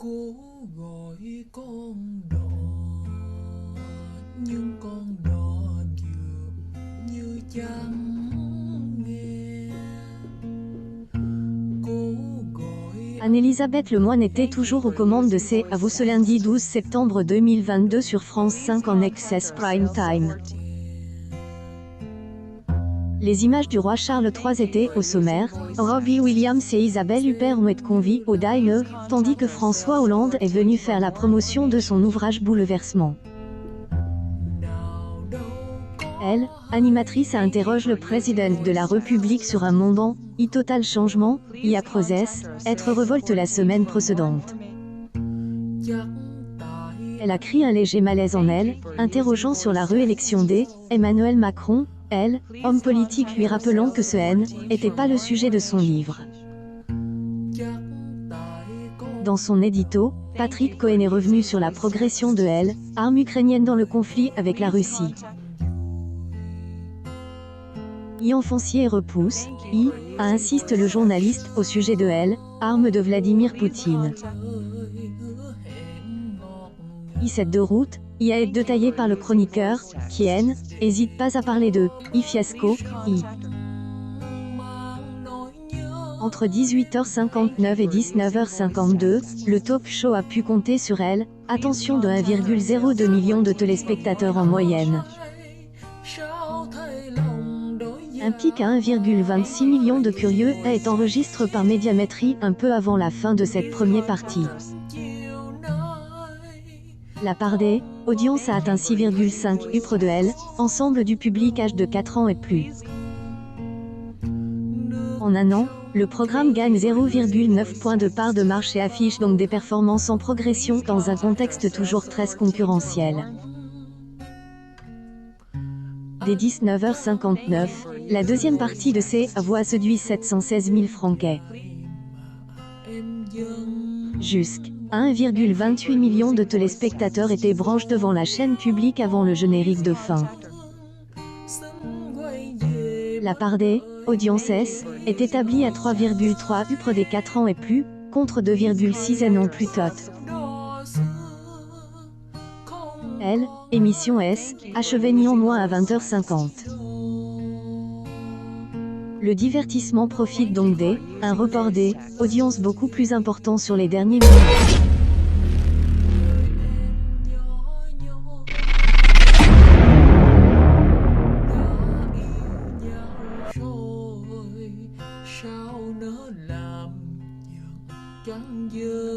Cố gọi con đò nhưng con đò dường như chẳng nghe. Cố gọi Anne-Elisabeth Lemoine était toujours aux commandes de C'est à vous ce lundi 12 septembre 2022 sur France 5 en Access Prime Time. Les images du roi Charles III étaient, au sommaire, Robbie Williams et Isabelle Huppert ont été conviés au dîner, tandis que François Hollande est venu faire la promotion de son ouvrage Bouleversement. Elle, animatrice interroge le président de la République sur un monde total changement, process, être révolte la semaine précédente. Elle a crié un léger malaise en elle, interrogeant sur la réélection d'Emmanuel Macron, elle, homme politique lui rappelant que ce n'était pas le sujet de son livre. Dans son édito, Patrick Cohen est revenu sur la progression de l'arme ukrainienne dans le conflit avec la Russie. Enfoncier et repousse, insiste le journaliste au sujet de l'arme de Vladimir Poutine. Cette de route, a été détaillée par le chroniqueur, qui hésite pas à parler de fiasco, Entre 18h59 et 19h52, le talk show a pu compter sur attention de 1,02 million de téléspectateurs en moyenne. Un pic à 1,26 million de curieux a été enregistré par Médiamétrie un peu avant la fin de cette première partie. La part des audiences a atteint 6,5 UPR de ensemble du public âge de 4 ans et plus. En un an, le programme gagne 0,9 points de part de marché et affiche donc des performances en progression dans un contexte toujours très concurrentiel. Dès 19h59, la deuxième partie de C'est à vous a séduit 716 000 franquets. Jusqu'à 1,28 million de téléspectateurs étaient branchés devant la chaîne publique avant le générique de fin. La part des audiences est établie à 3,3 UPR des 4 ans et plus, contre 2,6 un an plus tôt. Émission achevée néanmoins à 20h50. Le divertissement profite donc un report des audiences beaucoup plus important sur les derniers minutes. rồi sao nỡ làm chẳng dơ.